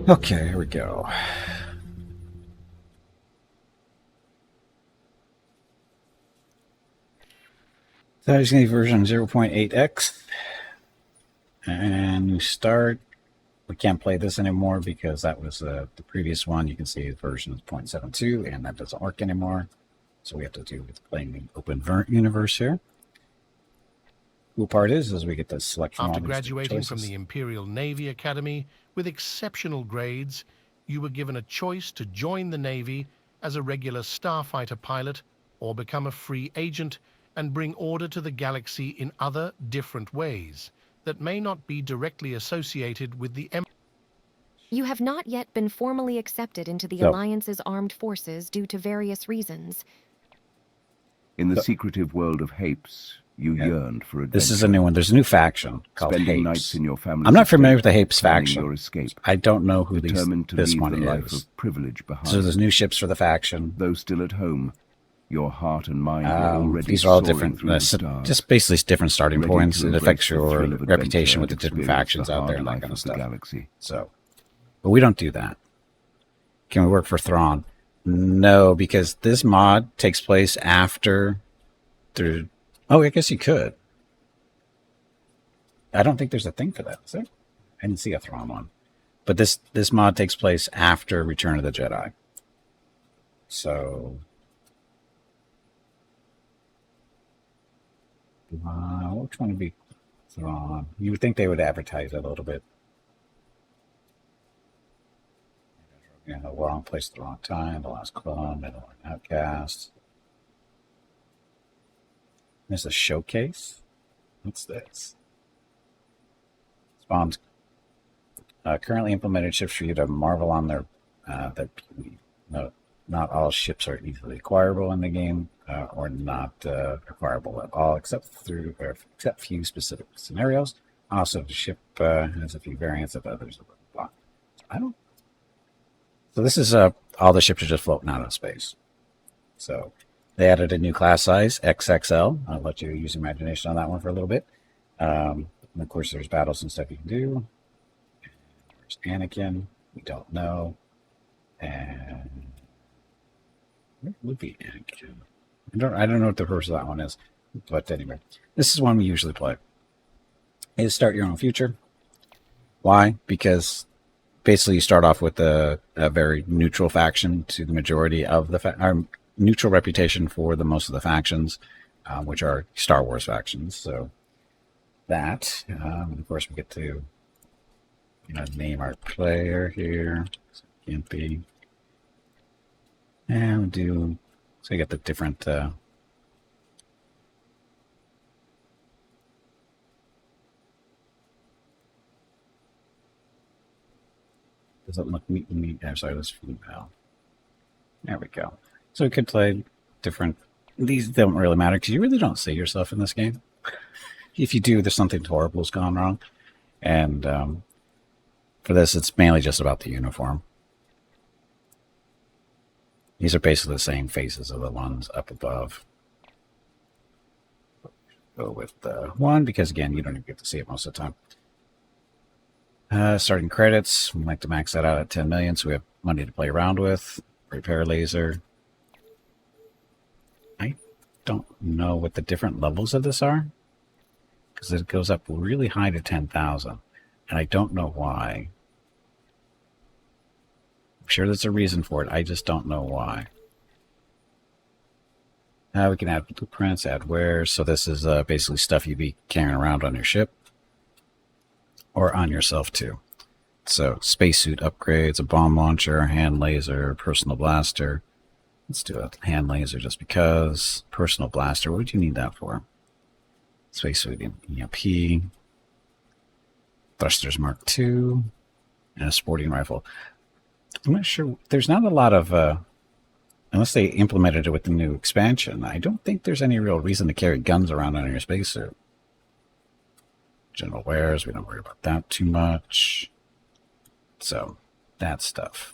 Okay, here we go. Finalizing version 0.8x. And we start. We can't play this anymore because that was the previous one. You can see the version is 0.72, and that doesn't work anymore. So we have to do with playing the open universe here. Cool part is we get to select from After all these graduating choices. from the Imperial Navy Academy with exceptional grades, you were given a choice to join the Navy as a regular starfighter pilot or become a free agent and bring order to the galaxy in other different ways that may not be directly associated with the Empire. You have not yet been formally accepted into the So- Alliance's armed forces due to various reasons. In the So- secretive world of Hapes, you yearned for adventure. This is a new one. There's a new faction called Spending Hapes. nights in your family's I'm not familiar with estate, the Hapes planning faction. your escape, I don't know who determined to this leave one the life is. of privilege behind. So there's new ships for the faction. Though still at home, your heart and mind were already These are all soaring different, through the stars, just basically different starting ready points. to It embrace affects the your thrill of reputation with the adventure and different experience factions the out there hard and that life kind of of the stuff. galaxy. So, but we don't do that. Can we work for Thrawn? No, because this mod takes place after. Oh, I guess you could. I don't think there's a thing for that, is there? I didn't see a Thrawn one. But this mod takes place after Return of the Jedi. So, which one would be Thrawn? You would think they would advertise it a little bit. Yeah, the wrong place at the wrong time, the last clone, middle and outcast. There's a showcase. What's this? Spawns currently implemented ships for you to marvel on their beauty. No, not all ships are easily acquirable in the game, or not acquirable at all, except few specific scenarios. Also, the ship has a few variants of others. Blah. I don't. So this is all the ships are just floating out of space. So they added a new class size, XXL. I'll let you use imagination on that one for a little bit. And of course, there's battles and stuff you can do. There's Anakin. We don't know. And where would be Anakin? I don't know what the purpose of that one is. But anyway, this is one we usually play. Is start your own future. Why? Because basically you start off with a very neutral faction to the majority of the neutral reputation for the most of the factions, which are Star Wars factions. So that, and of course, we get to name our player here. So can't be, and we'll do. So you get the different. Doesn't look neat. I'm sorry, this female. There we go. So we could play different. These don't really matter because you really don't see yourself in this game. If you do, there's something horrible's gone wrong. And for this, it's mainly just about the uniform. These are basically the same faces of the ones up above. Go with one because, again, you don't even get to see it most of the time. Starting credits, we like to max that out at 10 million, so we have money to play around with. Repair laser. I don't know what the different levels of this are, because it goes up really high to 10,000, and I don't know why. I'm sure there's a reason for it. I just don't know why. We can add blueprints, add wares. So this is basically stuff you'd be carrying around on your ship or on yourself too. So spacesuit upgrades, a bomb launcher, a hand laser, personal blaster. Let's do a hand laser just because. Personal blaster, what would you need that for? Spacesuit EMP. Thrusters Mark II. And a sporting rifle. I'm not sure. There's not a lot of, unless they implemented it with the new expansion, I don't think there's any real reason to carry guns around on your spacesuit. General wares, we don't worry about that too much. So, that stuff.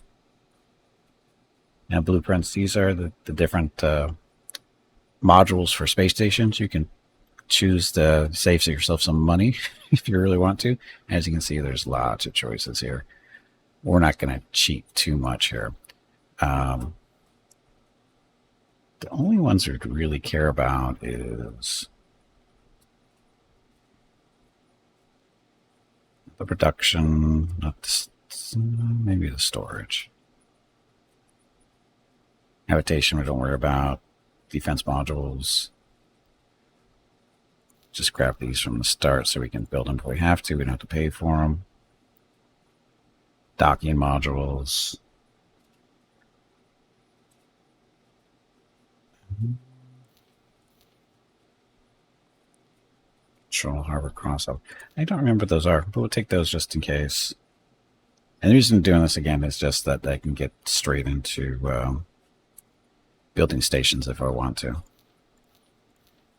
Now, blueprints, these are the different modules for space stations. You can choose to save yourself some money if you really want to. As you can see, there's lots of choices here. we're not going to cheat too much here. The only ones we really care about is the production, not the, maybe the storage. Habitation we don't worry about. Defense modules. Just grab these from the start so we can build them if we have to. We don't have to pay for them. Docking modules. Control harbor crossover. I don't remember what those are, but we'll take those just in case. And the reason I'm doing this again is just that I can get straight into building stations if I want to.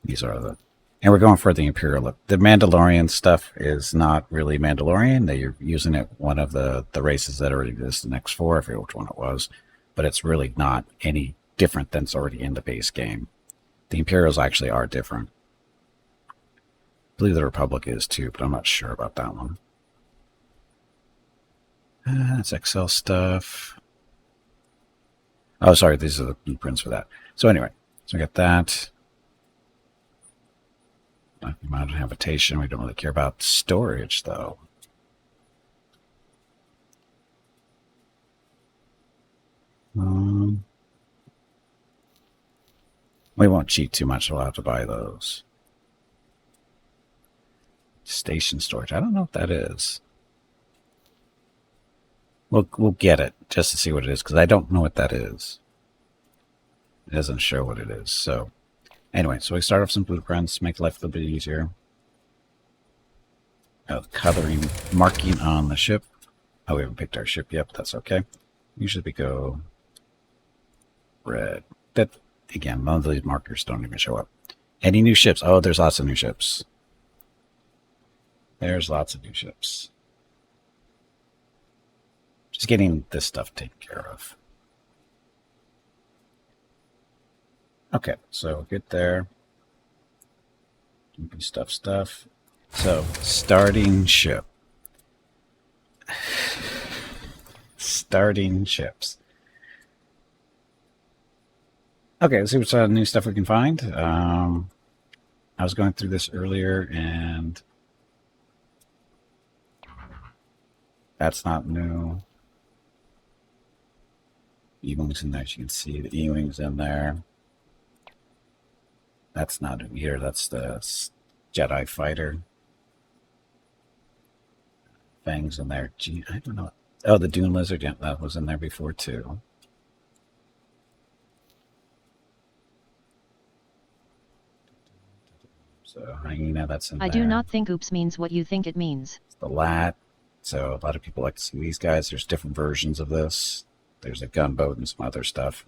These are the... And we're going for the Imperial look. The Mandalorian stuff is not really Mandalorian. They're using it one of the races that already exist in X4. I forget which one it was. But it's really not any different than it's already in the base game. The Imperials actually are different. I believe the Republic is too, but I'm not sure about that one. That's Excel stuff. Oh, sorry, these are the blueprints for that. So anyway, so we got that. Amount of habitation. We don't really care about storage, though. We won't cheat too much. We'll have to buy those. Station storage. I don't know what that is. We'll get it just to see what it is, because I don't know what that is. It doesn't show what it is. So anyway, so we start off some blueprints, make life a little bit easier. Coloring, marking on the ship. Oh, we haven't picked our ship yet, but that's okay. Usually we go red. That, again, none of these markers don't even show up. Any new ships? Oh, there's lots of new ships. There's lots of new ships. Just getting this stuff taken care of. Okay, so get there. Stuff. So, starting ship. Starting ships. Okay, let's see what's new stuff we can find. I was going through this earlier, and that's not new. E-Wings in there, as you can see the E-Wings in there. That's not new either, that's the Jedi fighter. Fangs in there. Gee, I don't know. Oh, the Dune Lizard, yeah, that was in there before too. So hyena, that's in there. I do not think oops means what you think it means. It's the lat. So a lot of people like to see these guys. There's different versions of this. There's a gunboat and some other stuff.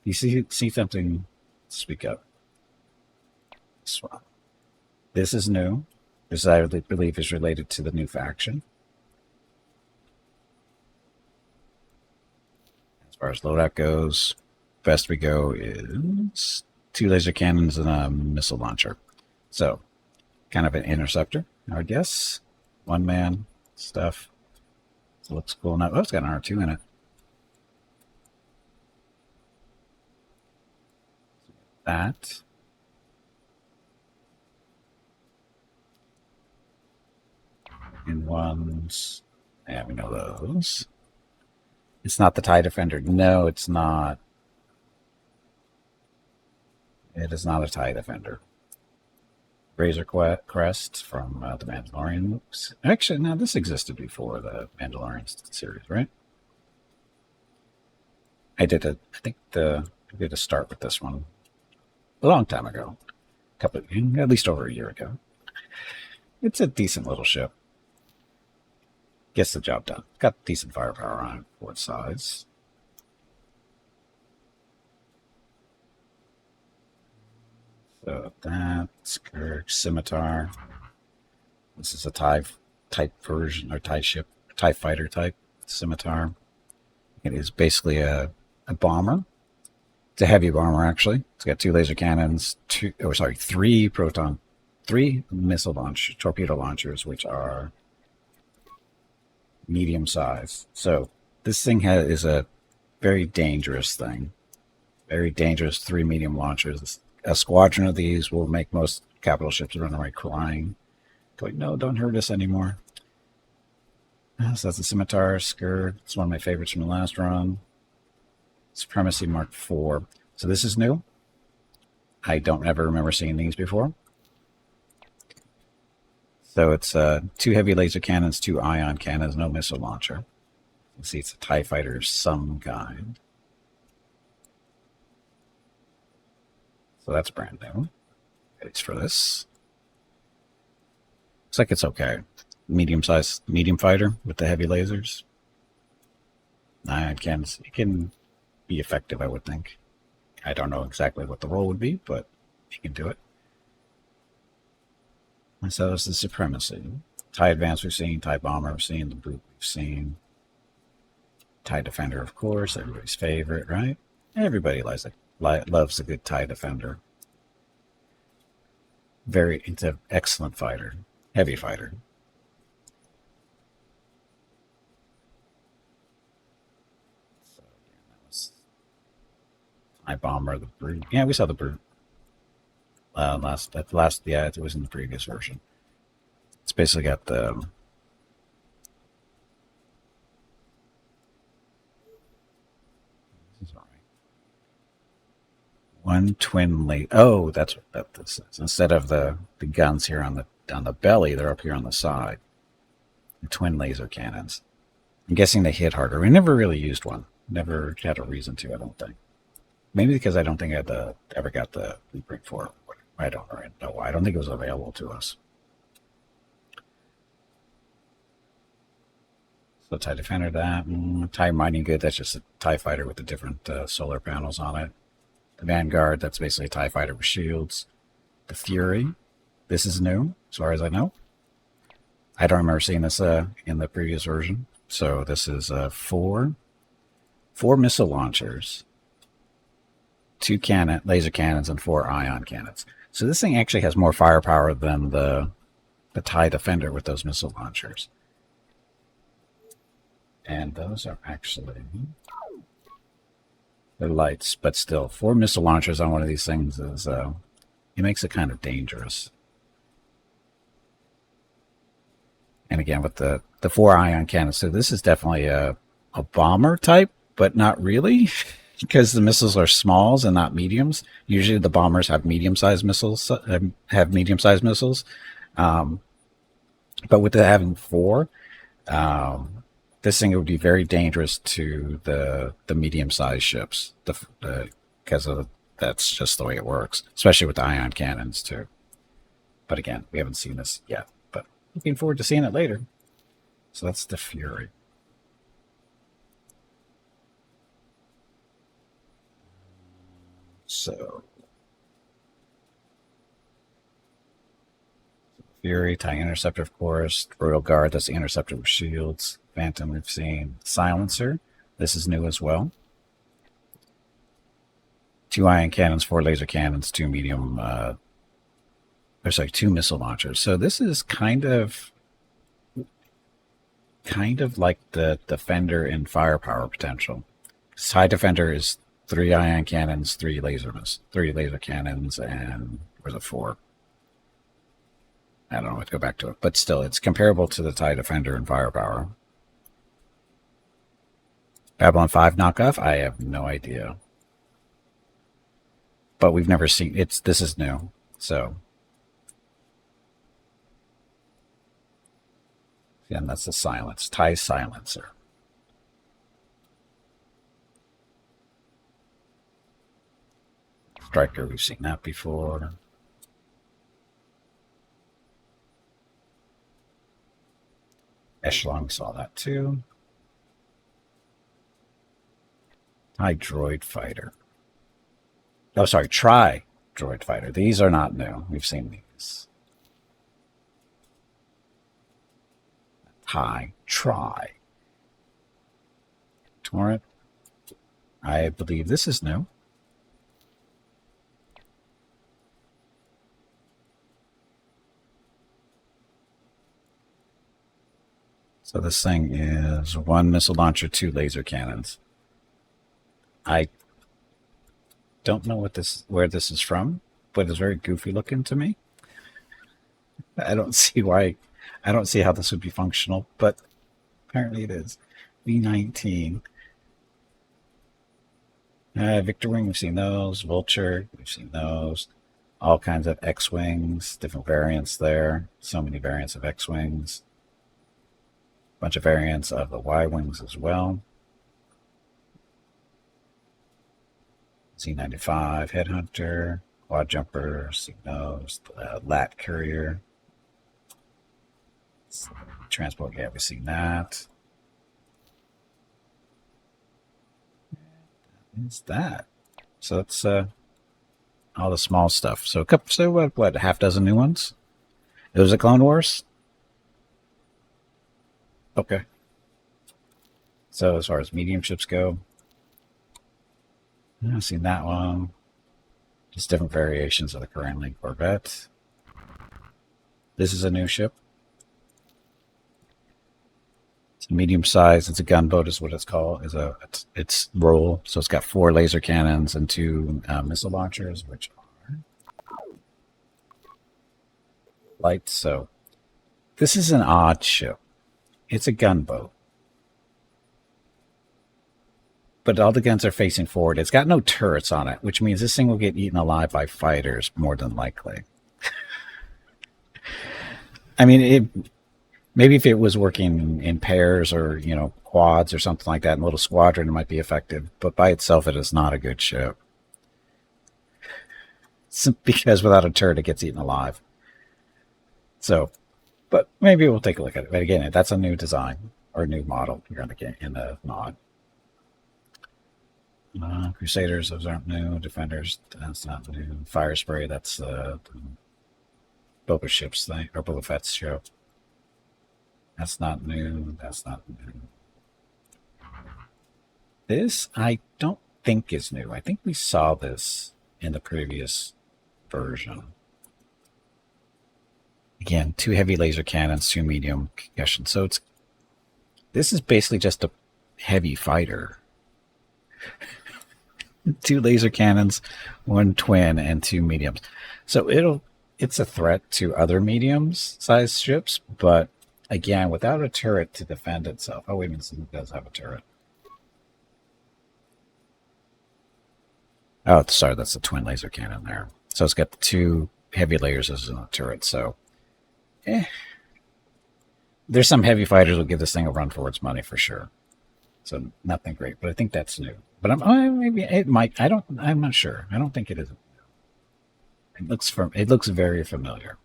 You see something, speak up. This one. This is new. This I believe is related to the new faction. As far as loadout goes, best we go is 2 laser cannons and a missile launcher. So, kind of an interceptor, I would guess. One man stuff. So it looks cool. Now, oh, it's got an R2 in it. That. In ones. Yeah, we know those. It's not the TIE Defender. No, it's not. It is not a TIE Defender. Razor Crest from the Mandalorian. Actually, no, this existed before the Mandalorian series, right? I did a start with this one a long time ago, at least over a year ago. It's a decent little ship. Gets the job done. Got decent firepower on it for its size. So that's Kirk Scimitar. This is a TIE type version, or TIE ship, TIE fighter type Scimitar. It is basically a bomber. It's a heavy bomber, actually. It's got 2 laser cannons, 3 proton 3 torpedo launchers, which are medium size. So this thing is a very dangerous thing. Very dangerous 3 medium launchers. A squadron of these will make most capital ships run away crying. Going, no, don't hurt us anymore. So that's the Scimitar, Scourge. It's one of my favorites from the last run. Supremacy Mark IV. So this is new. I don't ever remember seeing these before. So it's 2 heavy laser cannons, 2 ion cannons, no missile launcher. You see, it's a TIE fighter of some kind. So that's brand new. At least for this. Looks like it's okay. Medium fighter with the heavy lasers. Ion cannons. It can be effective, I would think. I don't know exactly what the role would be, but you can do it. And so that's the Supremacy. TIE Advance we've seen, TIE Bomber we've seen, the Brute we've seen. TIE Defender, of course, everybody's favorite, right? Everybody loves a good TIE Defender. It's an excellent fighter. Heavy fighter. So, yeah, that was TIE Bomber, the Brute. Yeah, we saw the Brute. Yeah, it was in the previous version. It's basically got the this is all right. One twin laser. Oh, that's what this is. Instead of the guns here on the belly, they're up here on the side. The twin laser cannons. I'm guessing they hit harder. We never really used one. Never had a reason to, I don't think. Maybe because I don't think I ever got the blueprint for it. I don't know why. I don't think it was available to us. So TIE Defender, that. TIE Mighty Good, that's just a TIE fighter with the different solar panels on it. The Vanguard, that's basically a TIE fighter with shields. The Fury, this is new, as far as I know. I don't remember seeing this in the previous version. So this is 4 missile launchers, 2 laser cannons, and 4 ion cannons. So this thing actually has more firepower than the TIE Defender with those missile launchers. And those are actually... they're lights, but still, 4 missile launchers on one of these things is... it makes it kind of dangerous. And again, with the 4 ion cannons, so this is definitely a bomber type, but not really. Because the missiles are smalls and not mediums. Usually the bombers have medium-sized missiles. But with it having 4, this thing would be very dangerous to the medium-sized ships. Because that's just the way it works, especially with the ion cannons too. But again, we haven't seen this yet. But looking forward to seeing it later. So that's the Fury. So, Fury, TIE Interceptor, of course. Royal Guard, that's the Interceptor with shields. Phantom, we've seen. Silencer, this is new as well. 2 ion cannons, 4 laser cannons, 2 medium, 2 missile launchers. So this is kind of like the Defender in firepower potential. TIE Defender is 3 ion cannons, 3 laser cannons, and where's the 4? I don't know. Let's go back to it. But still, it's comparable to the TIE Defender in firepower. Babylon 5 knockoff? I have no idea. But we've never seen it. This is new. So. Again, that's the TIE Silencer. Striker, we've seen that before. Echelon, we saw that too. TIE Droid Fighter. Oh, sorry, Droid Fighter. These are not new. We've seen these. Tri. Torrent. I believe this is new. So this thing is 1 missile launcher, 2 laser cannons. I don't know where this is from, but it's very goofy looking to me. I don't see how this would be functional, but apparently it is. V-19. Victor Wing, we've seen those. Vulture, we've seen those. All kinds of X-Wings, different variants there. So many variants of X-Wings. Bunch of variants of the Y-Wings as well. Z-95, Headhunter, Quad Jumper, Signos, Lat Courier. Transport, yeah, we've seen that. What's that? So that's all the small stuff. So what, half dozen new ones? It was a Clone Wars? Okay. So as far as medium ships go, I've seen that one. Just different variations of the Korean Link Corvette. This is a new ship. It's a medium size. It's a gunboat, is what it's called. It's roll. So it's got 4 laser cannons and 2 missile launchers, which are light. So this is an odd ship. It's a gunboat, but all the guns are facing forward. It's got no turrets on it, which means this thing will get eaten alive by fighters more than likely. I mean, maybe if it was working in pairs or, quads or something like that, in a little squadron, it might be effective. But by itself, it is not a good ship. Because without a turret, it gets eaten alive. So, but maybe we'll take a look at it. But again, that's a new design or a new model here in the mod. Crusaders, those aren't new. Defenders, that's not new. Fire Spray, that's the Boba Ship's thing, or Boba Fett's ship. That's not new. That's not new. This, I don't think is new. I think we saw this in the previous version. Again, 2 heavy laser cannons, 2 medium concussion. So this is basically just a heavy fighter. 2 laser cannons, 1 twin, and 2 mediums. So it's a threat to other medium-sized ships, but again, without a turret to defend itself. Oh, wait a minute, it does have a turret. Oh, sorry, that's the twin laser cannon there. So it's got the 2 heavy layers as a turret, so there's some heavy fighters will give this thing a run for its money for sure. So nothing great, but I think that's new. But maybe it might. I'm not sure. I don't think it is. It looks very familiar.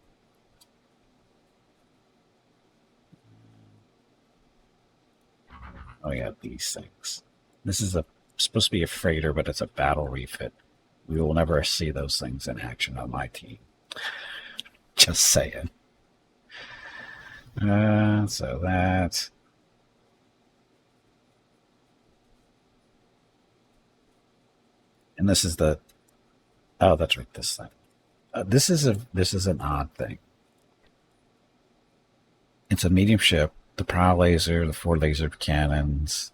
Oh yeah, these things. This is supposed to be a freighter, but it's a battle refit. We will never see those things in action on my team. Just saying. So that. And this is oh, that's right, this thing. This is an odd thing. It's a medium ship, the prow laser, the 4 laser cannons,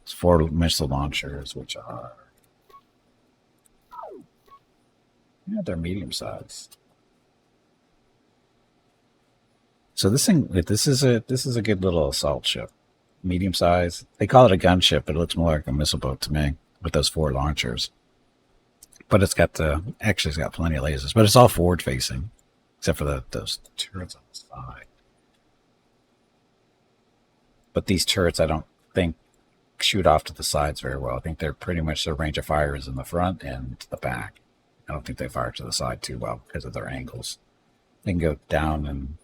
4 missile launchers, which are they're medium sized. So this is a good little assault ship, medium size. They call it a gunship, but it looks more like a missile boat to me with those 4 launchers. But it's got plenty of lasers, but it's all forward facing, except for those turrets on the side. But these turrets, I don't think shoot off to the sides very well. I think they're pretty much their range of fire is in the front and the back. I don't think they fire to the side too well because of their angles. They can go down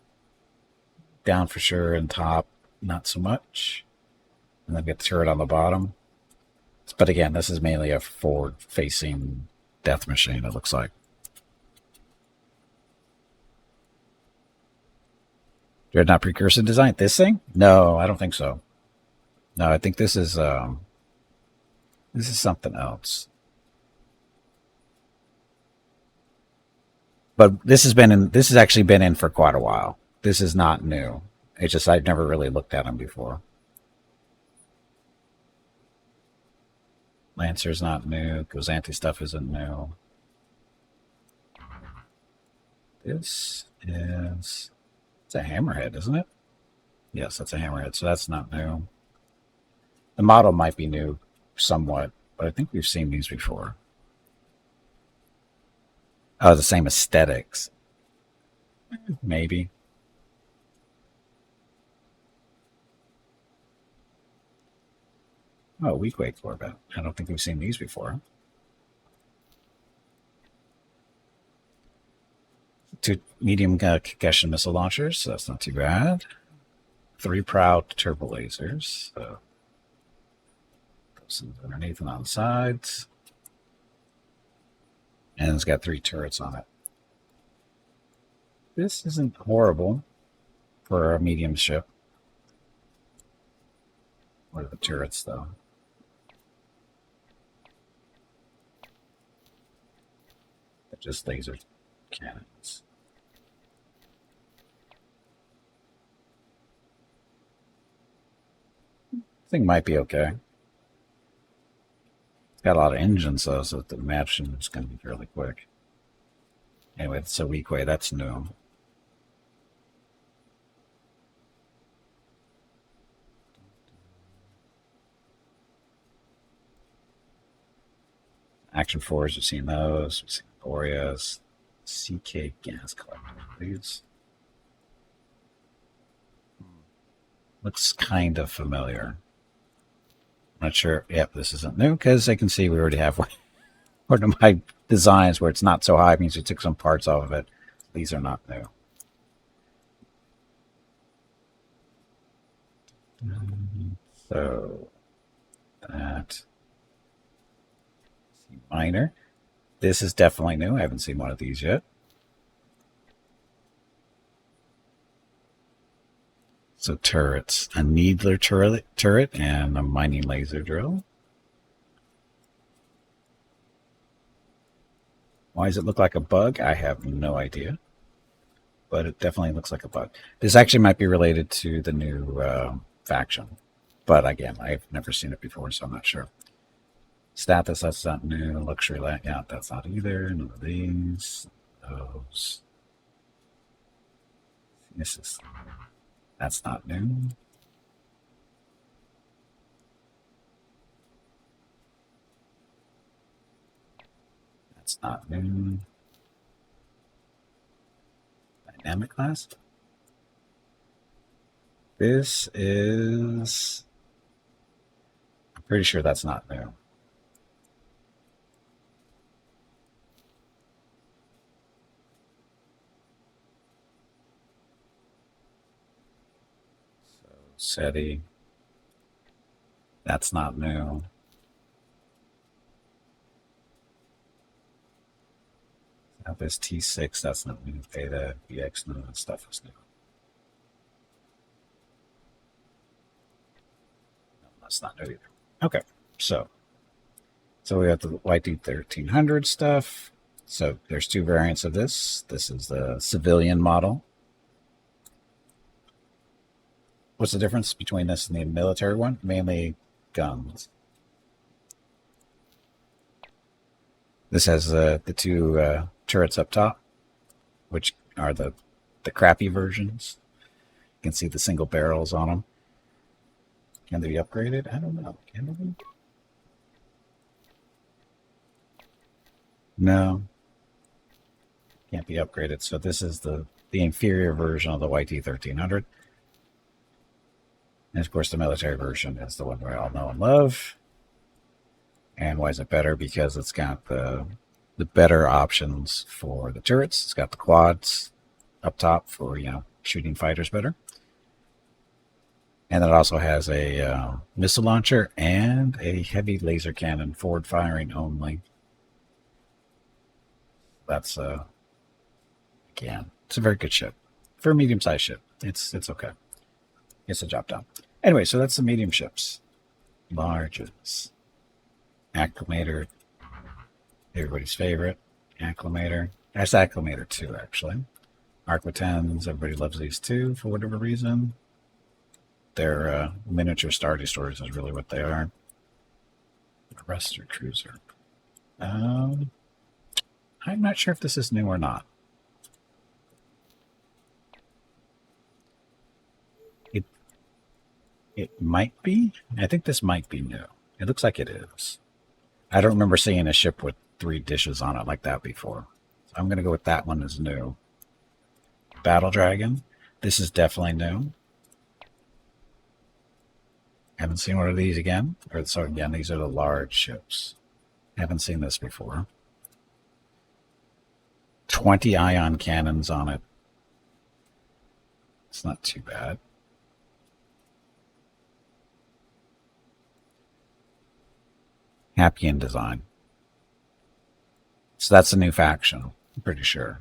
for sure, and top not so much. And then get the turret on the bottom. But again, this is mainly a forward-facing death machine, it looks like. Dreadnought precursor design. This thing? No, I don't think so. No, I think this is something else. But this has actually been in for quite a while. This is not new. It's just I've never really looked at them before. Lancer's not new. Gozanti stuff isn't new. This is... It's a hammerhead, isn't it? Yes, that's a hammerhead, so that's not new. The model might be new somewhat, but I think we've seen these before. Oh, the same aesthetics. Maybe. Oh, weak weight Corvette. I don't think we've seen these before. Two medium concussion missile launchers, so that's not too bad. 3 proud turbo lasers. So those underneath and on the sides. And it's got 3 turrets on it. This isn't horrible for a medium ship. What are the turrets, though? They're just laser cannons. Thing might be okay. It's got a lot of engines, though, so the matching is going to be fairly quick. Anyway, it's a weak way. That's new. Action 4s, we've seen those. We've seen Boreas. CK gas collector, please. Looks kind of familiar. Not sure. Yep, this isn't new because I can see we already have one of my designs where it's not so high. It means we took some parts off of it. These are not new. So that minor. This is definitely new. I haven't seen one of these yet. So turrets, a needler turret and a mining laser drill. Why does it look like a bug? I have no idea. But it definitely looks like a bug. This actually might be related to the new faction. But again, I've never seen it before, so I'm not sure. Status, that's not new. Luxury light, yeah, that's not either. None of these. Those. This is... That's not new. That's not new. Dynamic class. This is... I'm pretty sure that's not new. SETI. That's not new. Now this T6, that's not new. Beta, BX, none of that stuff is new. No, that's not new either. Okay, so we have the YT1300 stuff. So there's 2 variants of this. This is the civilian model. What's the difference between this and the military one? Mainly guns. This has the 2 turrets up top, which are the crappy versions. You can see the single barrels on them. Can they be upgraded? I don't know. Can they be? No. Can't be upgraded. So this is the inferior version of the YT1300. And of course, the military version is the one we all know and love. And why is it better? Because it's got the better options for the turrets. It's got the quads up top for, shooting fighters better. And it also has a missile launcher and a heavy laser cannon, forward firing only. That's, again, it's a very good ship. For a medium-sized ship, it's okay. Gets the job done. Anyway, so that's the medium ships. Larges. Acclimator. Everybody's favorite. Acclimator. That's Acclimator 2, actually. Aqua 10s. Everybody loves these too, for whatever reason. They're miniature Star Destroyers is really what they are. The rest are cruiser. I'm not sure if this is new or not. It might be. I think this might be new. It looks like it is. I don't remember seeing a ship with 3 dishes on it like that before. So I'm going to go with that one as new. Battle Dragon. This is definitely new. Haven't seen one of these again. So again, these are the large ships. Haven't seen this before. 20 ion cannons on it. It's not too bad. Happy in design. So that's a new faction, I'm pretty sure.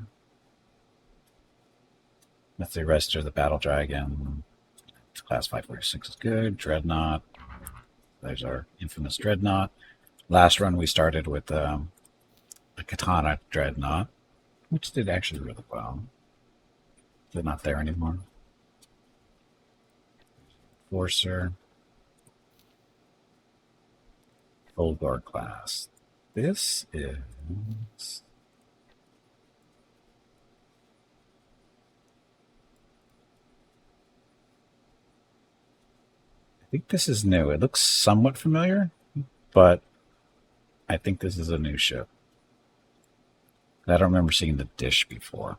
That's the rest of the Battle Dragon. Class 546 is good. Dreadnought. There's our infamous Dreadnought. Last run we started with the Katana Dreadnought, which did actually really well. They're not there anymore. Forcer. Fulgor class. This is... I think this is new. It looks somewhat familiar, but I think this is a new ship. I don't remember seeing the dish before.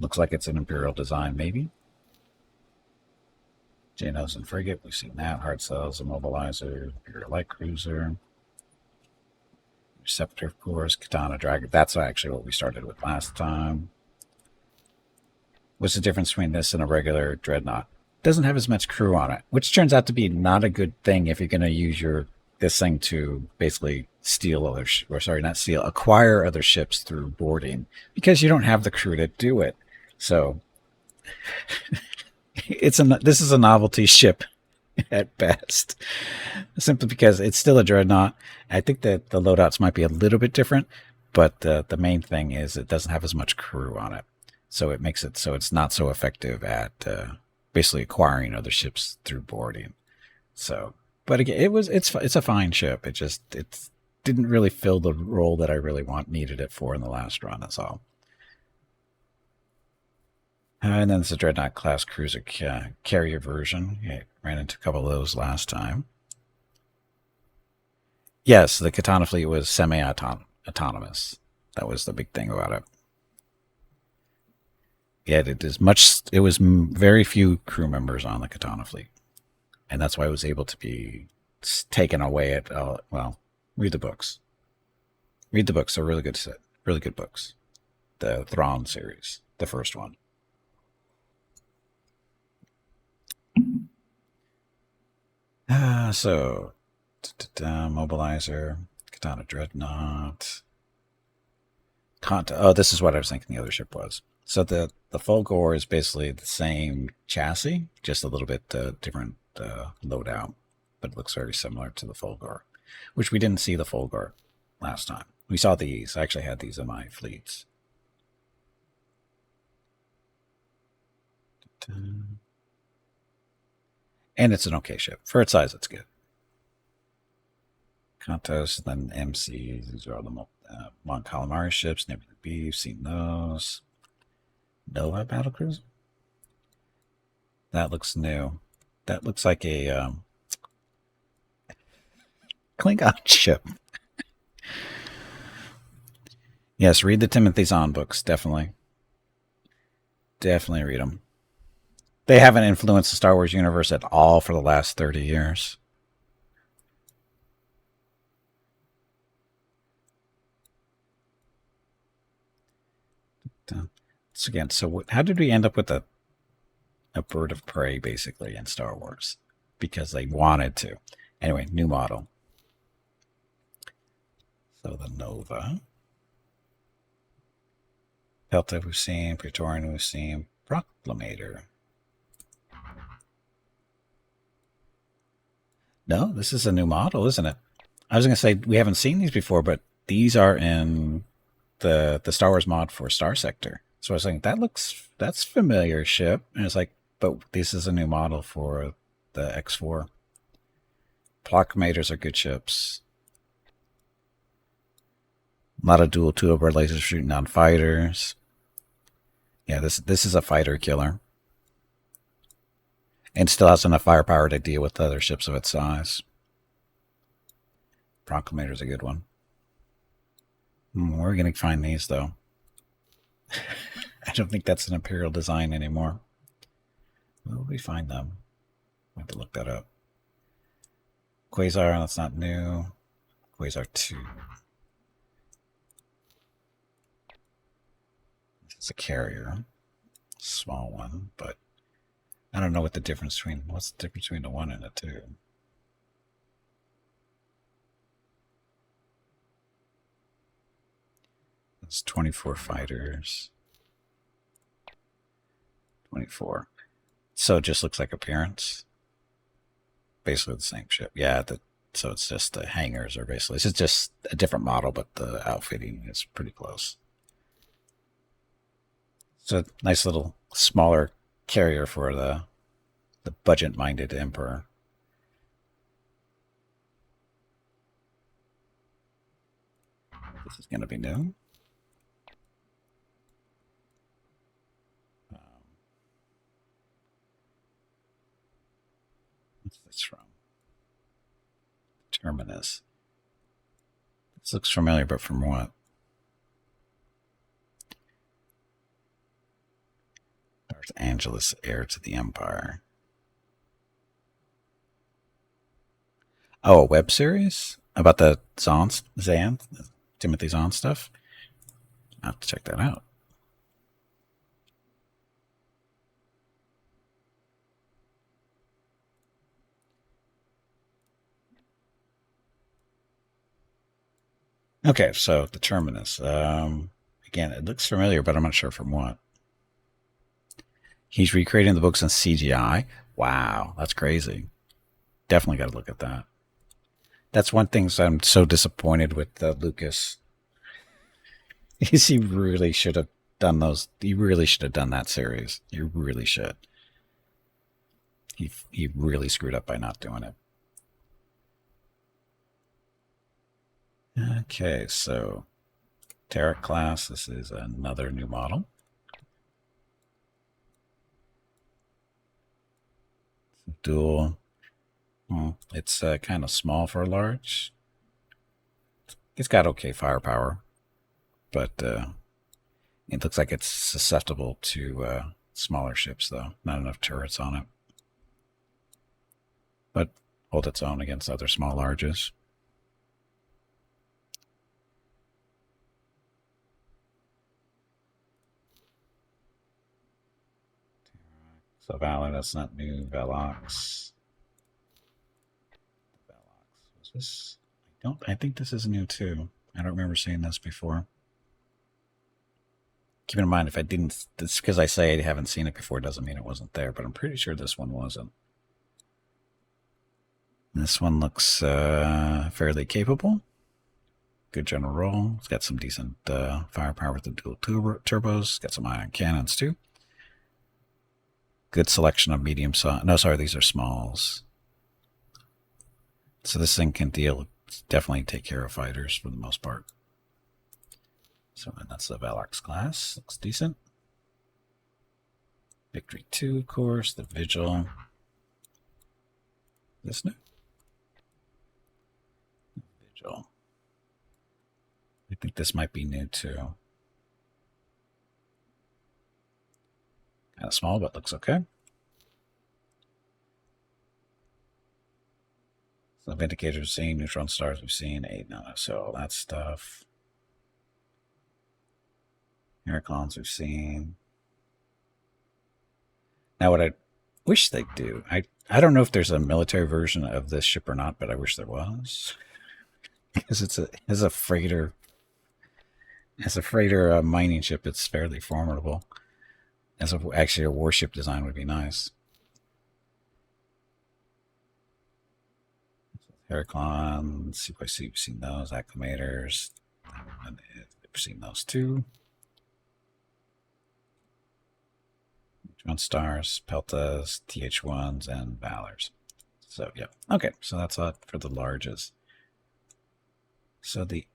Looks like it's an Imperial design, maybe. Janos and Frigate, we've seen that. Hard Cells, Immobilizer, Imperial Light Cruiser. Receptor, of course. Katana Dragon. That's actually what we started with last time. What's the difference between this and a regular Dreadnought? Doesn't have as much crew on it, which turns out to be not a good thing if you're going to use this thing to basically steal other, acquire other ships through boarding, because you don't have the crew to do it. So this is a novelty ship at best, simply because it's still a Dreadnought. I think that the loadouts might be a little bit different, but the main thing is it doesn't have as much crew on it, so it makes it so it's not so effective at basically acquiring other ships through boarding. So, but again, it's a fine ship. It didn't really fill the role that I really needed it for in the last run. That's all. And then it's a Dreadnought class cruiser carrier version. Yeah, ran into a couple of those last time. Yes, the Katana fleet was semi-autonomous. That was the big thing about it. Yeah, it was very few crew members on the Katana fleet. And that's why it was able to be taken away at, read the books. Read the books. They're really good books. The Thrawn series, the first one. So, Mobilizer, Katana Dreadnought. This is what I was thinking the other ship was. So the Fulgor is basically the same chassis, just a little bit different loadout, but it looks very similar to the Fulgor, which we didn't see the Fulgor last time. We saw these. I actually had these in my fleets. And it's an okay ship. For its size, it's good. Kantos, then MCs. These are all the Mon Calamari ships. Nebula B, you've seen those. Nova battlecruiser? That looks new. That looks like a Klingon ship. Yes, read the Timothy Zahn books. Definitely. Definitely read them. They haven't influenced the Star Wars universe at all for the last 30 years. So again, how did we end up with a bird of prey, basically, in Star Wars? Because they wanted to. Anyway, new model. So the Nova. Pelta we've seen, Praetorian we've seen, Proclamator. No, this is a new model, isn't it? I was going to say we haven't seen these before, but these are in the Star Wars mod for Star Sector. So I was thinking, that's familiar ship. And it's like, but this is a new model for the X4. Proclamators are good ships. A lot of dual turbo lasers shooting down fighters. Yeah, this is a fighter killer. And still has enough firepower to deal with other ships of its size. Proclamator's a good one. Where are we going to find these, though? I don't think that's an Imperial design anymore. Where will we find them? I have to look that up. Quasar, that's not new. Quasar 2. It's a carrier. Small one, but I don't know what the difference between... What's the difference between a 1 and a 2? It's 24 fighters. 24. So it just looks like appearance. Basically the same ship. Yeah, so it's just the hangars are basically... It's just a different model, but the outfitting is pretty close. It's a nice little smaller carrier for the budget-minded emperor. This is going to be new. What's this from? Terminus. This looks familiar, but from what? Darth Angelus, heir to the Empire. Oh, a web series? About the Zan? Timothy Zahn stuff? I'll have to check that out. Okay, so the Terminus. Again, it looks familiar, but I'm not sure from what. He's recreating the books in CGI. Wow, that's crazy. Definitely got to look at that. That's one thing I'm so disappointed with Lucas. He really should have done those. He really should have done that series. He really should. He really screwed up by not doing it. Okay, so Terra class. This is another new model. Dual. Well, it's kind of small for a large. It's got okay firepower, but it looks like it's susceptible to smaller ships, though. Not enough turrets on it. But hold its own against other small larges. So Valor, that's not new. Velox. Was this? I think this is new too. I don't remember seeing this before. Keep in mind, if I didn't, it's because I say I haven't seen it before, doesn't mean it wasn't there, but I'm pretty sure this one wasn't. This one looks fairly capable. Good general roll. It's got some decent firepower with the dual turbos. It's got some ion cannons too. Good selection of medium size. No, sorry, these are smalls. So this thing can definitely take care of fighters for the most part. So that's the Velox class. Looks decent. Victory 2, of course. The Vigil. This new? Vigil. I think this might be new too. Kind of small, but looks okay. So Vindicators we've seen, Neutron Stars we've seen, 8 nano, so all that stuff. Heraclons we've seen. Now what I wish they'd do, I don't know if there's a military version of this ship or not, but I wish there was. Because it's a freighter. As a freighter mining ship, it's fairly formidable. Actually, a warship design would be nice. Heraclon, C we've seen those. Acclimators, we've seen those too. Drone Stars, Peltas, TH1s, and Valors. So, yeah. Okay, so that's all for the larges. So the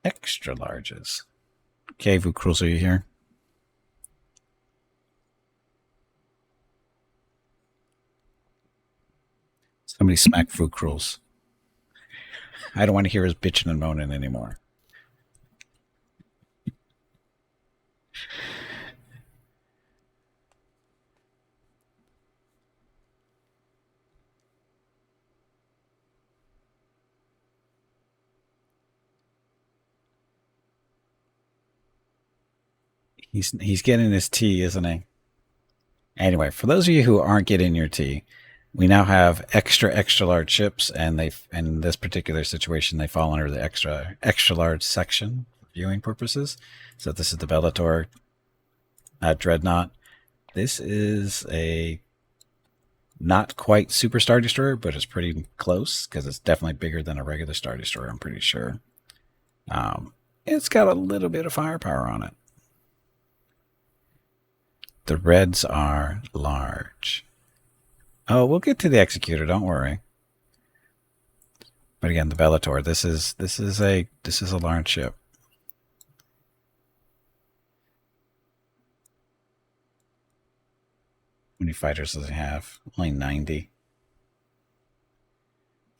extra larges. Okay, Vukrils, are you here? Somebody smack Vukrils. I don't want to hear his bitching and moaning anymore. He's getting his tea, isn't he? Anyway, for those of you who aren't getting your tea, we now have extra large ships, and they in this particular situation they fall under the extra large section for viewing purposes. So this is the Bellator Dreadnought. This is a not quite super Star Destroyer, but it's pretty close because it's definitely bigger than a regular Star Destroyer, I'm pretty sure. It's got a little bit of firepower on it. The reds are large. Oh, we'll get to the Executor, don't worry. But again, the Bellator, this is a large ship. How many fighters does it have? Only 90.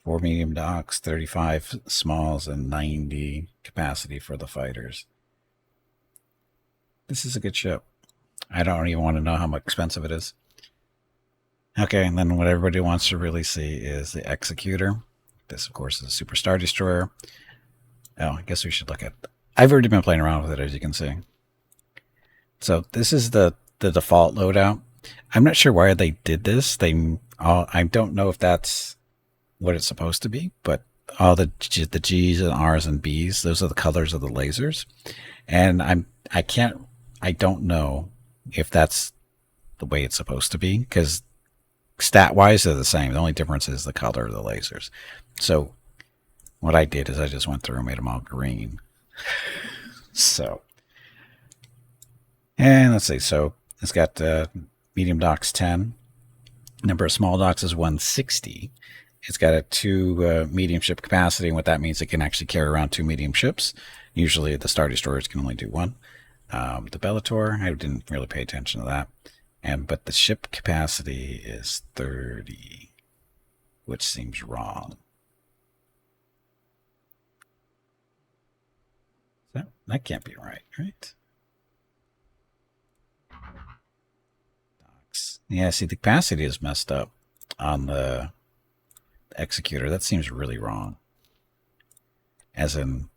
4 medium docks, 35 smalls, and 90 capacity for the fighters. This is a good ship. I don't even want to know how much expensive it is. Okay, and then what everybody wants to really see is the Executor. This, of course, is a Super Star Destroyer. Oh, I guess we should look at... I've already been playing around with it, as you can see. So this is the default loadout. I'm not sure why they did this. I don't know if that's what it's supposed to be, but all the G's and R's and B's, those are the colors of the lasers. And I don't know if that's the way it's supposed to be, because stat-wise they're the same. The only difference is the color of the lasers. So what I did is I just went through and made them all green. So, and let's see. So it's got medium docks 10. Number of small docks is 160. It's got a 2 medium ship capacity, and what that means, it can actually carry around 2 medium ships. Usually the Star Destroyers can only do 1. The Bellator, I didn't really pay attention to that. But the ship capacity is 30, which seems wrong. That can't be right, right? Docks. Yeah, see, the capacity is messed up on the Executor. That seems really wrong. As in,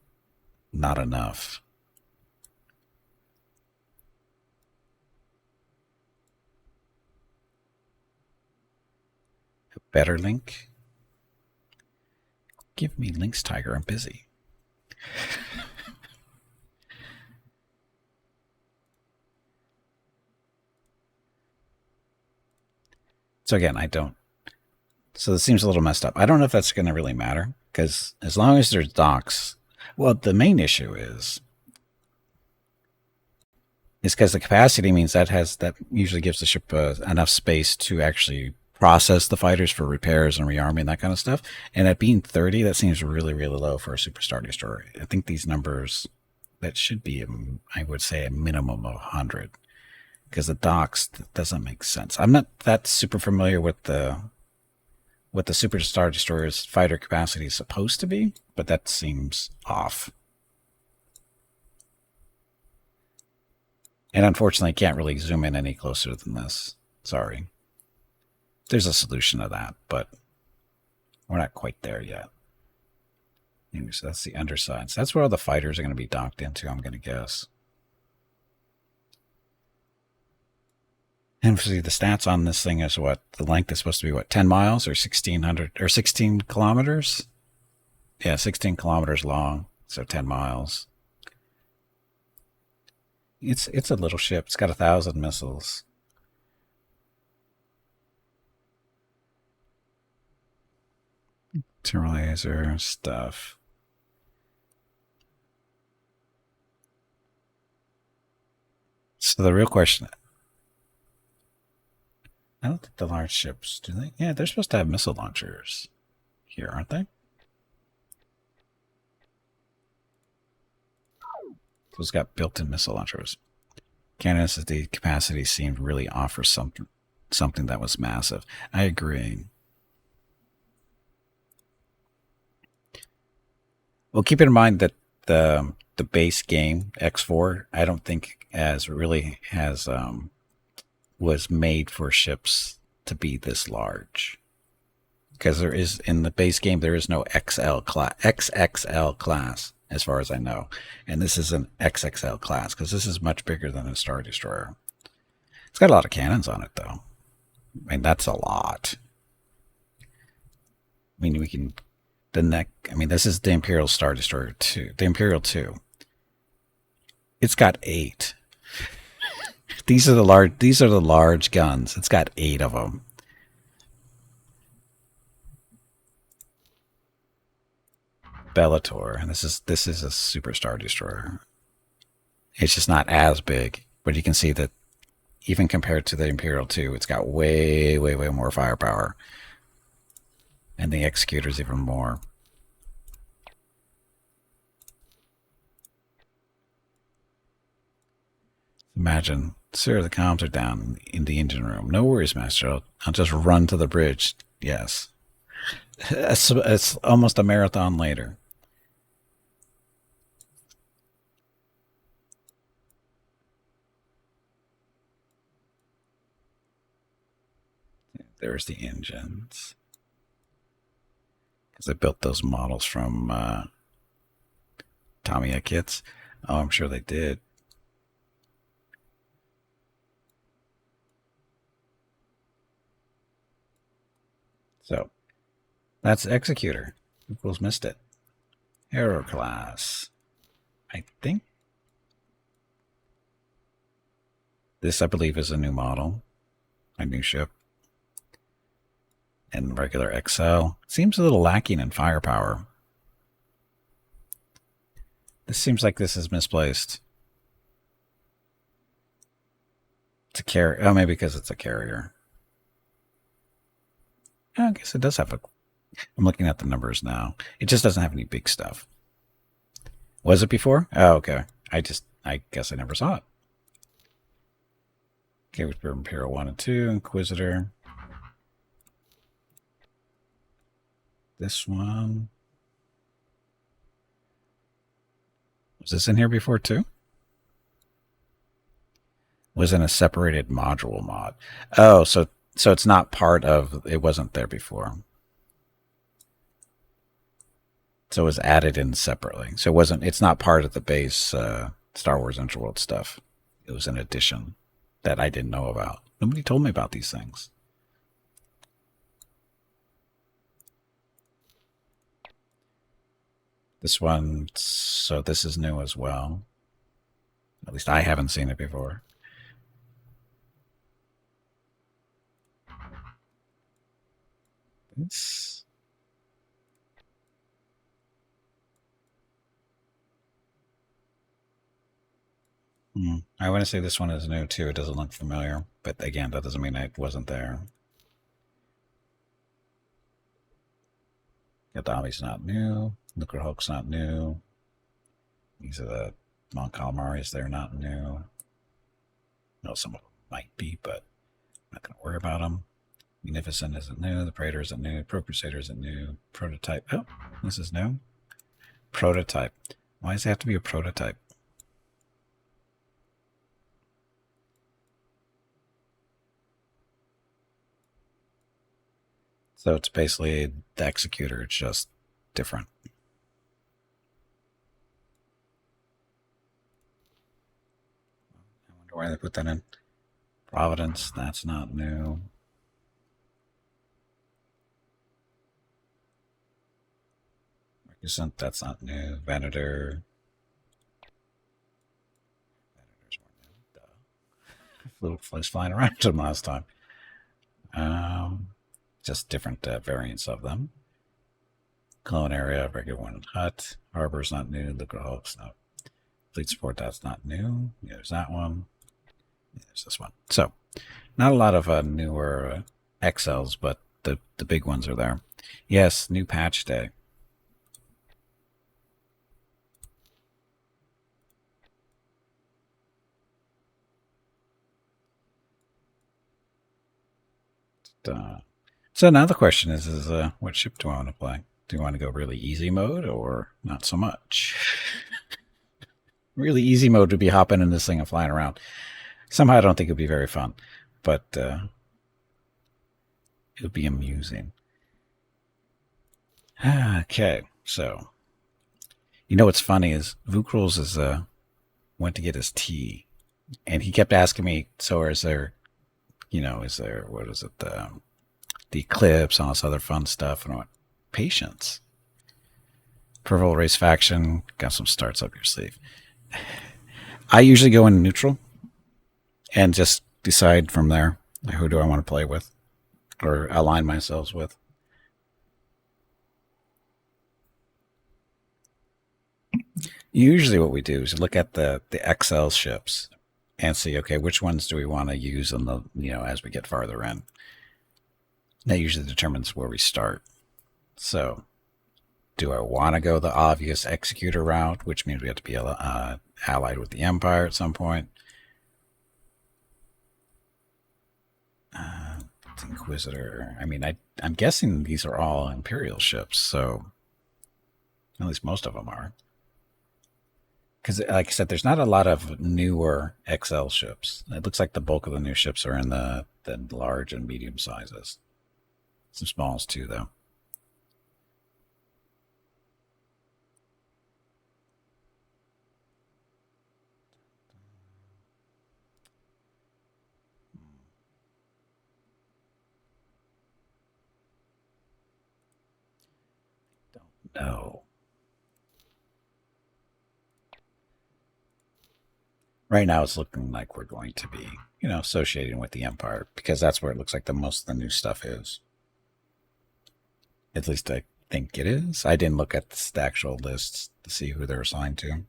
not enough. A better link? Give me links, Tiger. I'm busy. So again, so this seems a little messed up. I don't know if that's going to really matter, because as long as there's docks, well, the main issue is because the capacity means that usually gives the ship enough space to actually process the fighters for repairs and rearming and that kind of stuff. And at being 30, that seems really, really low for a Super Star Destroyer. I think these numbers, that should be, I would say, a minimum of 100. Because the docks, that doesn't make sense. I'm not that super familiar with what the Super Star Destroyer's fighter capacity is supposed to be, but that seems off. And unfortunately, I can't really zoom in any closer than this. Sorry. There's a solution to that, but we're not quite there yet. Anyway, so that's the underside. So that's where all the fighters are going to be docked into, I'm going to guess. And see, the stats on this thing is what? The length is supposed to be what? 10 miles or 1,600 or 16 kilometers? Yeah, 16 kilometers long, so 10 miles. It's a little ship. It's got 1,000 missiles. Laser stuff. So the real question, I don't think the large ships, do they? Yeah, they're supposed to have missile launchers here, aren't they? So it's got built-in missile launchers. Cannon SSD capacity seemed really offer something that was massive. I agree. Well, keep in mind that the base game X4, I don't think was made for ships to be this large, because there is in the base game there is no XXL class as far as I know, and this is an XXL class because this is much bigger than a Star Destroyer. It's got a lot of cannons on it though. I mean, that's a lot. I mean, we can this is the Imperial Star Destroyer 2. The Imperial 2. It's got 8. These are the large guns. It's got 8 of them. Bellator, and this is a Super Star Destroyer. It's just not as big, but you can see that even compared to the Imperial 2, it's got way more firepower. And the Executor's even more. Imagine, sir, the comms are down in the engine room. No worries, Master. I'll just run to the bridge. Yes. It's almost a marathon later. There's the engines. Because I built those models from Tamiya kits. Oh, I'm sure they did. So, that's Executor. People's missed it. Aero class. I think this, I believe, is a new model. A new ship. And regular XL. Seems a little lacking in firepower. This seems like this is misplaced. It's a carrier. Oh, maybe because it's a carrier. I guess it does have a... I'm looking at the numbers now. It just doesn't have any big stuff. Was it before? Oh, okay. I guess I never saw it. Okay, with Imperial 1 and 2, Inquisitor. This one. Was this in here before too? Was in a separated module mod. Oh, so it's not part of, it wasn't there before. So it was added in separately. So it's not part of the base Star Wars Interworld stuff. It was an addition that I didn't know about. Nobody told me about these things. This one, so this is new as well. At least I haven't seen it before. This. I want to say this one is new too. It doesn't look familiar, but again, that doesn't mean it wasn't there. Gaddafi's not new. Nuclear Hulk's not new. These are the Mon Calamaris. They're not new. No, some of them might be, but I'm not going to worry about them. Munificent isn't new. The Praetor isn't new. Pro Crusader isn't new. Prototype. Oh, this is new. Prototype. Why does it have to be a prototype? So it's basically the Executor. It's just different. I wonder why they put that in. Providence, that's not new. Mercusant, that's not new. Venator. Venator's more new. Duh. Little flies flying around them last time. Just different variants of them. Clone area, regular one hut. Harbor's not new. Liquid Hulk's not. Fleet support, that's not new. There's that one. There's this one. So, not a lot of newer XLs, but the big ones are there. Yes, new patch day. So now the question is what ship do I want to play? Do you want to go really easy mode or not so much? Really easy mode would be hopping in this thing and flying around. Somehow I don't think it would be very fun, but it would be amusing. Okay, so you know what's funny is Vukruls is went to get his tea, and he kept asking me, "So is there, is there what is it the eclipse, all this other fun stuff?" And I went, "Patience." Purple race faction got some starts up your sleeve. I usually go in neutral and just decide from there who do I want to play with or align myself with. Usually what we do is look at the XL ships and see, okay, which ones do we want to use in the, as we get farther in. That usually determines where we start. So do I want to go the obvious executor route, which means we have to be allied with the Empire at some point? Inquisitor. I mean, I'm guessing these are all Imperial ships, so at least most of them are. Because, like I said, there's not a lot of newer XL ships. It looks like the bulk of the new ships are in the large and medium sizes. Some smalls too, though. Don't know. Right now it's looking like we're going to be, associating with the Empire because that's where it looks like the most of the new stuff is. At least I think it is. I didn't look at the actual lists to see who they're assigned to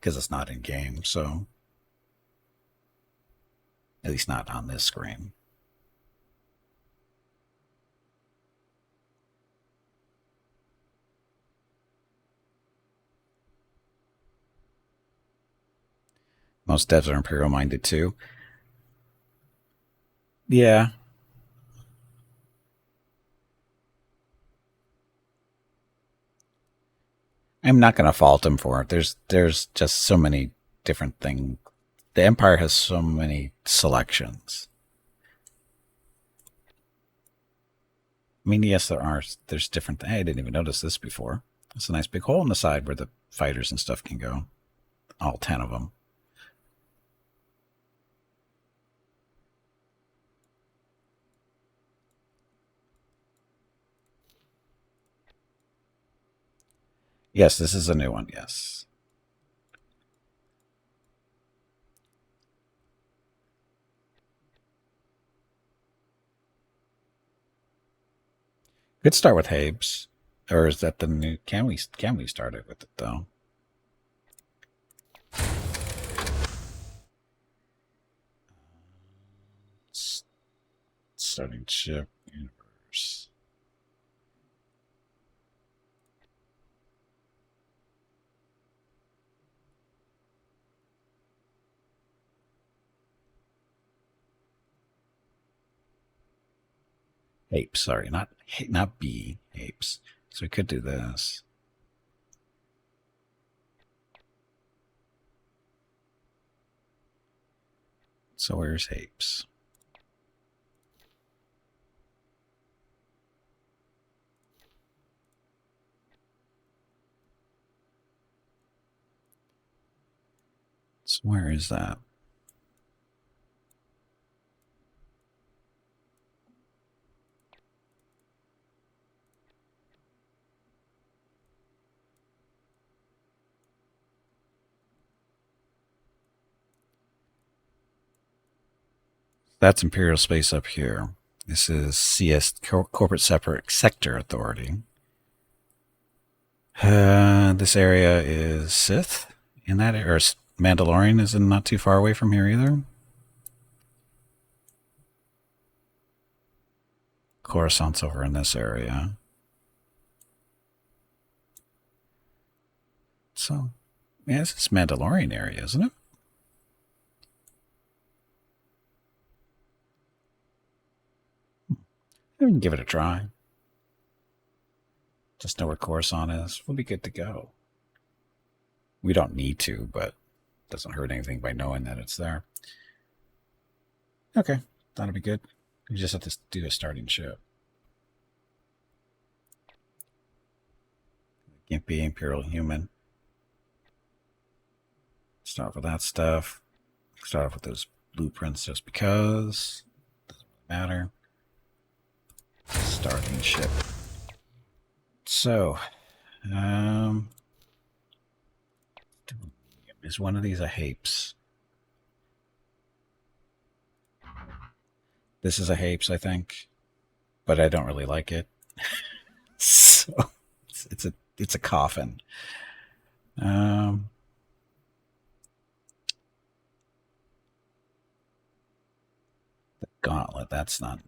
because it's not in game, so at least not on this screen. Most devs are Imperial minded too. Yeah. I'm not going to fault them for it. There's just so many different things. The Empire has so many selections. I mean, yes, there's different things. I didn't even notice this before. It's a nice big hole in the side where the fighters and stuff can go. All 10 of them. Yes, this is a new one, yes. Could start with Habes. Or is that the new... Can we start it with it, though? Starting ship universe. Apes, sorry, not B, apes. So we could do this. So where's apes? So where is that? That's Imperial Space up here. This is CS, Corporate Separate Sector Authority. This area is Sith in that area, or Mandalorian is not too far away from here either. Coruscant's over in this area. So, yeah, this is Mandalorian area, isn't it? We can give it a try. Just know where Coruscant is. We'll be good to go. We don't need to, but it doesn't hurt anything by knowing that it's there. Okay, that'll be good. We just have to do a starting ship. Gimpy, Imperial Human. Start with that stuff. Start off with those blueprints just because. Doesn't really matter. Starting ship. So, is one of these a Hapes? This is a Hapes, I think, but I don't really like it. So it's a coffin. The gauntlet, that's not new.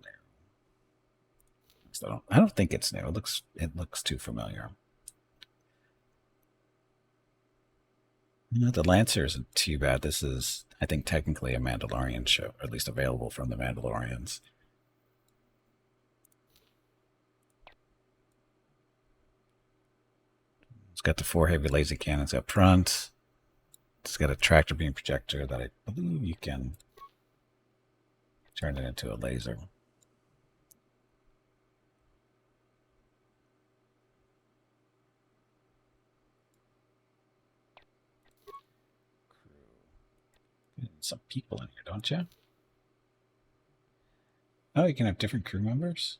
So I don't think it's new. It looks too familiar. The Lancer isn't too bad. This is, I think, technically a Mandalorian show, or at least available from the Mandalorians. It's got the 4 heavy laser cannons up front. It's got a tractor beam projector that I believe you can turn it into a laser. Some people in here, don't you? Oh, you can have different crew members?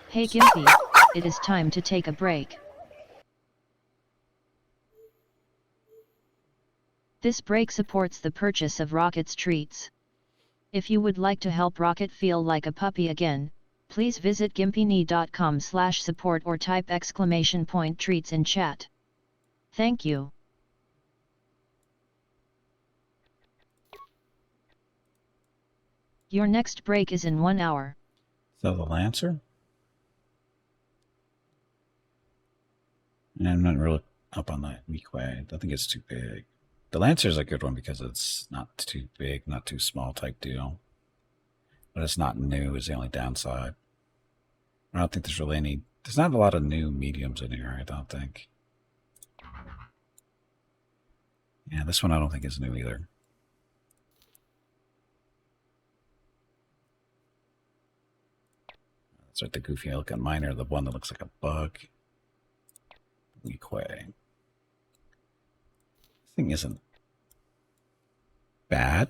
Hey Gimpy, it is time to take a break. This break supports the purchase of Rocket's treats. If you would like to help Rocket feel like a puppy again, please visit gimpyknee.com/support or type !treats in chat. Thank you. Your next break is in 1 hour. So the Lancer? I'm not really up on that weak way. I think it's too big. The Lancer is a good one because it's not too big, not too small type deal. But it's not new is the only downside. I don't think there's really there's not a lot of new mediums in here, I don't think. Yeah, this one I don't think is new either. That's right, the goofy looking miner, the one that looks like a bug. Weak way. This thing isn't bad.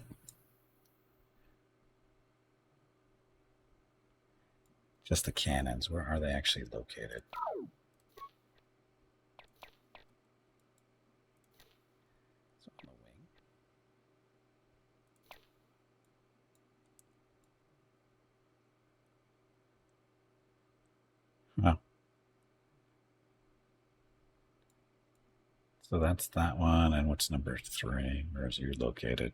Just the cannons. Where are they actually located? It's on the wing. Oh. So that's that one. And what's number 3? Where is you located?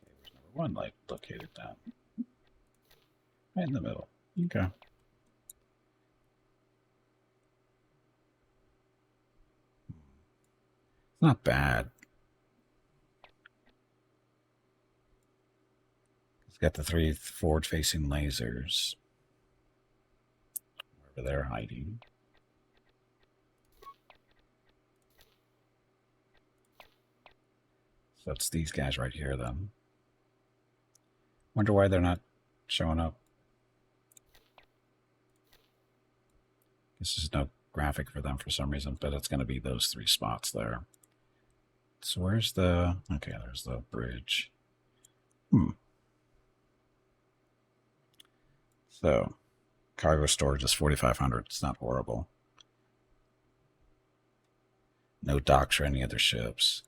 Okay, where's number 1 like located down? Right in the middle. Okay. It's not bad. It's got the 3 forward-facing lasers. Wherever they're hiding. So it's these guys right here, then. Wonder why they're not showing up. This is no graphic for them for some reason, but it's going to be those 3 spots there. So where's the... Okay, there's the bridge. So, cargo storage is 4,500. It's not horrible. No docks for any other ships.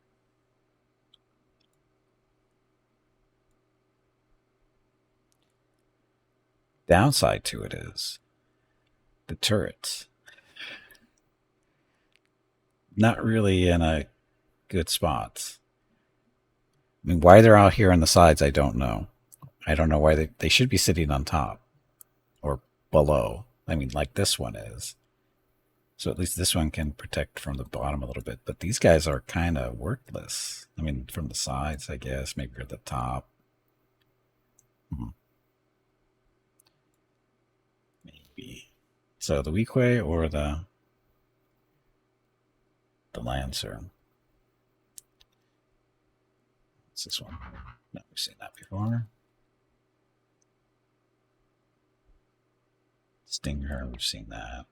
Downside to it is the turrets. Not really in a good spot. I mean, why they're out here on the sides, I don't know. I don't know why they should be sitting on top or below. I mean, like this one is. So at least this one can protect from the bottom a little bit. But these guys are kind of worthless. I mean, from the sides, I guess. Maybe at the top. Maybe. So the Weequay or the Lancer. What's this one? No, we've seen that before. Stinger, we've seen that.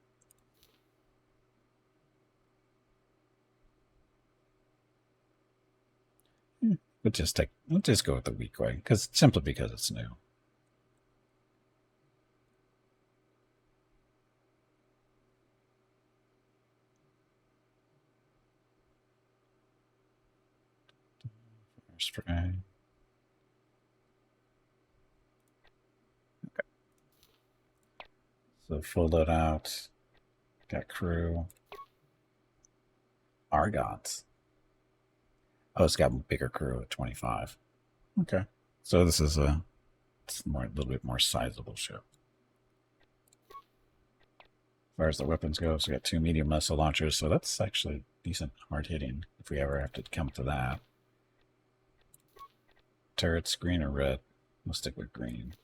We'll just go with the Weequay, simply because it's new. Spray. Okay. So full load out. Got crew. Argots. Oh, it's got a bigger crew at 25. Okay. So this is a little bit more sizable ship. As far as the weapons go, so we got 2 medium missile launchers, so that's actually decent hard hitting if we ever have to come to that. Turrets, green or red? We'll stick with green.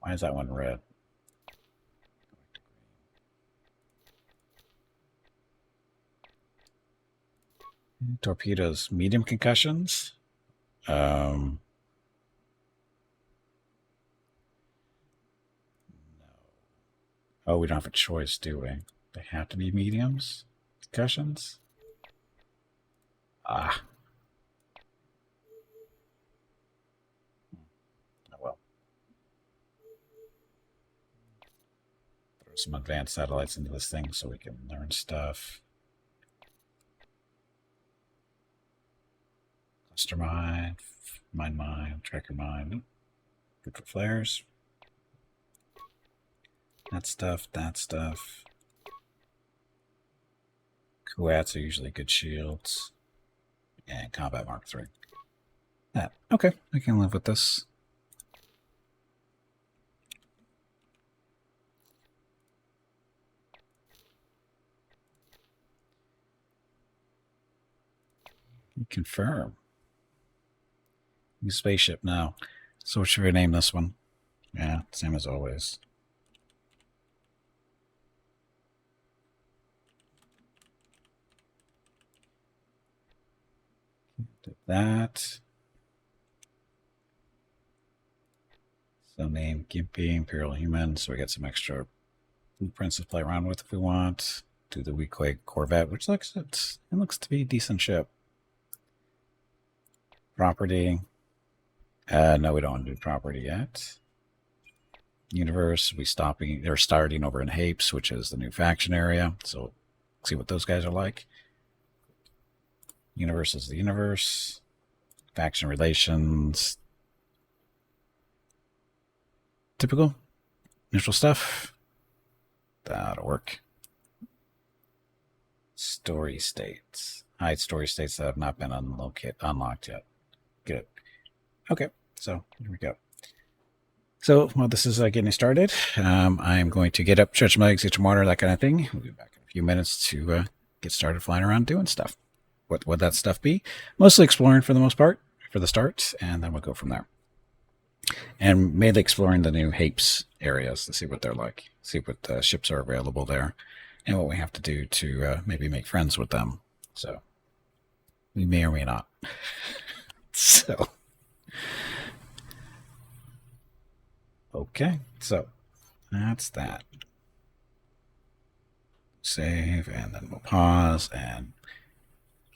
Why is that one red? Torpedoes, medium concussions. No. Oh, we don't have a choice, do we? They have to be mediums? Concussions? Ah. Oh well. Throw some advanced satellites into this thing so we can learn stuff. Cluster mine, mine, tracker mine. Good for flares. That stuff. Kuats are usually good shields. And Combat Mark III. That. Okay, I can live with this. Confirm. New spaceship now. So what should we name this one? Yeah, same as always. Did that. So name Gimpy Imperial Human. So we got some extra blueprints to play around with if we want. Do the Weequay Corvette, which looks to be a decent ship. Property. No, we don't want to do property yet. Universe, they're starting over in Hapes, which is the new faction area. So see what those guys are like. Universe is the universe. Faction relations. Typical. Neutral stuff. That'll work. Story states. Hide story states that have not been unlocked yet. Good. Okay, so here we go. So while this is getting started, I'm going to get up, stretch my legs, get some water, that kind of thing. We'll be back in a few minutes to get started flying around doing stuff. What would that stuff be? Mostly exploring for the most part, for the start, and then we'll go from there. And mainly exploring the new Hapes areas to see what they're like, see what ships are available there, and what we have to do to maybe make friends with them. So we may or may not. So, okay, so that's that. Save, and then we'll pause, and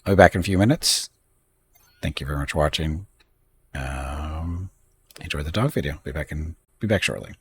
I'll be back in a few minutes. Thank you very much for watching. Enjoy the dog video. Be back shortly.